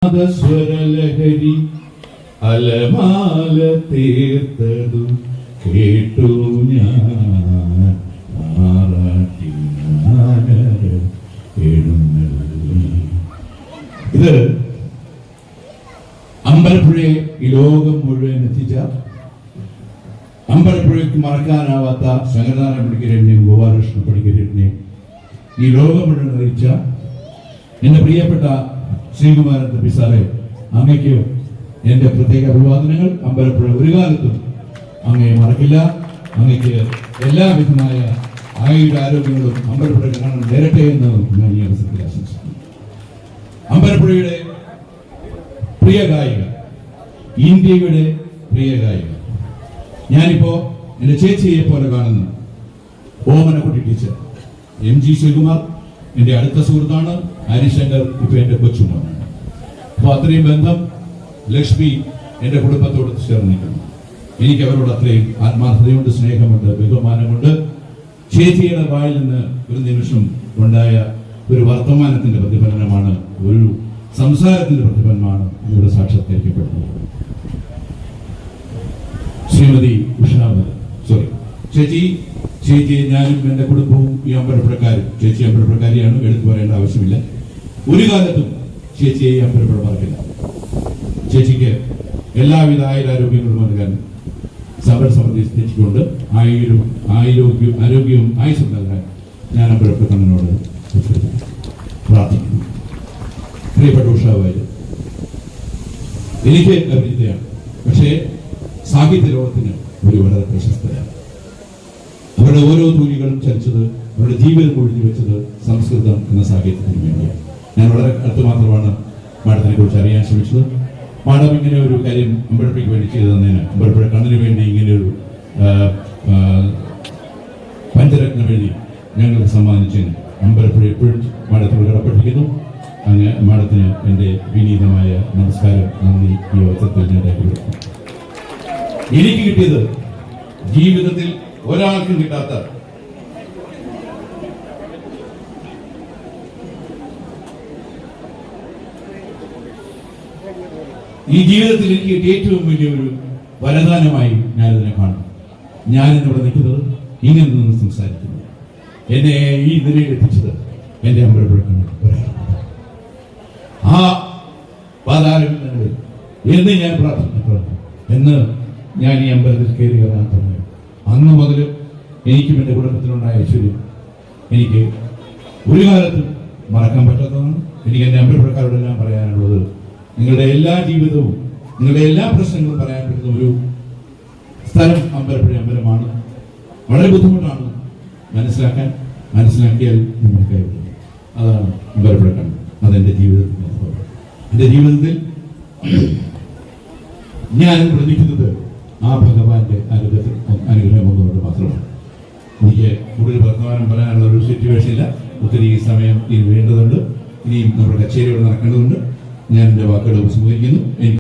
സ്വരലഹരി അലമാല തീർത്തതു കേട്ടു ഞാൻ ഇത് അമ്പലപ്പുഴയെ ഈ ലോകം മുഴുവൻ എത്തിച്ച അമ്പലപ്പുഴയ്ക്ക് മറക്കാനാവാത്ത ശങ്കരനാരായണ പണിക്കരേട്ടിനെയും ഗോപാലകൃഷ്ണ പണിക്കരേട്ടിനെയും ഈ ലോകം മുഴുവൻ അറിയിച്ച എന്റെ പ്രിയപ്പെട്ട ശ്രീകുമാരൻ തമ്പി സാറേ, അങ്ങയ്ക്ക് എന്റെ പ്രത്യേക അഭിവാദനങ്ങൾ. അമ്പലപ്പുഴ ഒരു കാലത്തും അങ്ങയെ മറക്കില്ല. അങ്ങയ്ക്ക് എല്ലാവിധമായ ആരോഗ്യങ്ങളും അമ്പലപ്പുഴ കാണാൻ നേരട്ടെ എന്ന് ഞാൻ ഈ അവസരത്തിൽ ആശംസിക്കുന്നു. അമ്പലപ്പുഴയുടെ പ്രിയ ഗായിക, ഇന്ത്യയുടെ പ്രിയ ഗായിക, ഞാനിപ്പോ എന്റെ ചേച്ചിയെ പോലെ കാണുന്ന ഓമനക്കുട്ടി ടീച്ചർ MG ശ്രീകുമാർ എന്റെ അടുത്ത സുഹൃത്താണ്. ഹരിശങ്കർ ഇപ്പൊ എന്റെ കൊച്ചുമോനാണ്. അപ്പൊ അത്രയും ബന്ധം ലക്ഷ്മി എന്റെ കുടുംബത്തോട് ചേർന്ന് നിൽക്കുന്നു. എനിക്ക് അവരോട് അത്രയും ആത്മാർത്ഥതയുണ്ട്, സ്നേഹമുണ്ട്, ബഹുമാനമുണ്ട്. ചേച്ചിയുടെ വായിൽ നിന്ന് ഒരു നിമിഷം ഉണ്ടായ ഒരു വർത്തമാനത്തിന്റെ പ്രതിഫലനമാണ്, ഒരു സംസാരത്തിന്റെ പ്രതിഫലനമാണ് ഇവിടെ സാക്ഷാത്കരിക്കപ്പെടുന്നത്. ശ്രീമതി ചേച്ചി ഞാനും എന്റെ കുടുംബവും ഈ അമ്പലപ്പുഴക്കാരും, ചേച്ചി അമ്പലപ്പുഴക്കാരിയാണ്, എടുത്തു പറയേണ്ട ആവശ്യമില്ല. ഒരു കാലത്തും ചേച്ചിയെ ഈ അമ്പലപ്പുഴ മറക്കില്ല. ചേച്ചിക്ക് എല്ലാവിധ ആരോഗ്യങ്ങളും നൽകാൻ സമരസമിതി ചേച്ചിക്കൊണ്ട് ആരോഗ്യവും ആയുസ്സും നൽകാൻ ഞാൻ അമ്പലപ്പുഴ കണ്ണനോട് പ്രാർത്ഥിക്കുന്നു. പ്രിയപ്പെട്ട ഉഷാവായി, എനിക്ക് അഭിജിതയാണ്, പക്ഷേ സാഹിത്യ ലോകത്തിന് ഒരു വളരെ പ്രശസ്തയാണ്. അവരുടെ ഓരോ തൂലികളും ചലിച്ചത്, അവരുടെ ജീവിതം ഒഴിഞ്ഞു വെച്ചത് സംസ്കൃതം എന്ന സാഹിത്യത്തിന് വേണ്ടിയാണ്. ഞാൻ വളരെ അടുത്ത് മാത്രമാണ് മാഡത്തിനെ കുറിച്ച് അറിയാൻ ശ്രമിച്ചത്. മാഡം ഇങ്ങനെ ഒരു കാര്യം അമ്പലപ്പുഴയ്ക്ക് വേണ്ടി ചെയ്തു തന്നതിന്, അമ്പലപ്പുഴ കണ്ണിന് വേണ്ടി ഇങ്ങനെ ഒരു പഞ്ചരത്നം എഴുതി ഞങ്ങൾക്ക് സമ്മാനിച്ചതിന് അമ്പലപ്പുഴ എപ്പോഴും മാഡത്തോട് കടപ്പെട്ടിരിക്കുന്നു. അങ്ങ് മാഡത്തിന് എൻ്റെ വിനീതമായ നമസ്കാരം, നന്ദി ഈ അവസരത്തിൽ ഞാൻ രേഖപ്പെടുത്തുന്നു. എനിക്ക് കിട്ടിയത് ജീവിതത്തിൽ ഒരാൾക്കും കിട്ടാത്ത ഈ ജീവിതത്തിൽ എനിക്ക് കിട്ടിയ ഏറ്റവും വലിയൊരു വരദാനമായി ഞാനിതിനെ കാണുന്നു. ഞാനിന്നിവിടെ നിൽക്കുന്നത്, ഇങ്ങനെ നിന്ന് സംസാരിക്കുന്നത്, എന്നെ ഈ നിലയിൽ എത്തിച്ചത് എന്റെ അമ്പലപ്പുഴക്കാണ്. ആ പാതാരങ്ങളിൽ എന്ന് ഞാൻ പ്രാർത്ഥിക്കുന്നു. എന്ന് ഞാൻ ഈ അമ്പലത്തിൽ കയറി കയറാൻ തുടങ്ങി അന്ന് മുതൽ എനിക്കും എൻ്റെ കുടുംബത്തിനുണ്ടായ ഐശ്വര്യം എനിക്ക് ഒരു കാലത്തും മറക്കാൻ പറ്റാത്തതാണ്. എനിക്ക് എൻ്റെ അമ്പലപ്പുഴക്കാരോടെല്ലാം പറയാനുള്ളത്, നിങ്ങളുടെ എല്ലാ ജീവിതവും, നിങ്ങളുടെ എല്ലാ പ്രശ്നങ്ങളും പറയാൻ പറ്റുന്ന ഒരു സ്ഥലം അമ്പലപ്പുഴ അമ്പലമാണ്. വളരെ ബുദ്ധിമുട്ടാണ് മനസ്സിലാക്കിയാൽ നിങ്ങൾ കൈവിടും. അതാണ് അമ്പലപ്പുഴ കണ്ടത്. അതെൻ്റെ ജീവിതത്തിൽ എൻ്റെ ജീവിതത്തിൽ ഞാൻ പ്രതിക്കുന്നത് ആ ഭഗവാന്റെ അനുഗ്രഹം ഒന്നുകൊണ്ട് മാത്രമാണ്. എനിക്ക് കൂടുതൽ വർത്തമാനം പറയാനുള്ള ഒരു സിറ്റുവേഷൻ ഇല്ല. ഒത്തിരി സമയം ഇനി വേണ്ടതുണ്ട്. ഇനിയും നമ്മുടെ കച്ചേരികൾ നടക്കേണ്ടതുണ്ട്. ഞാൻ എൻ്റെ വാക്കുകൾ ഉപസംഹരിക്കുന്നു.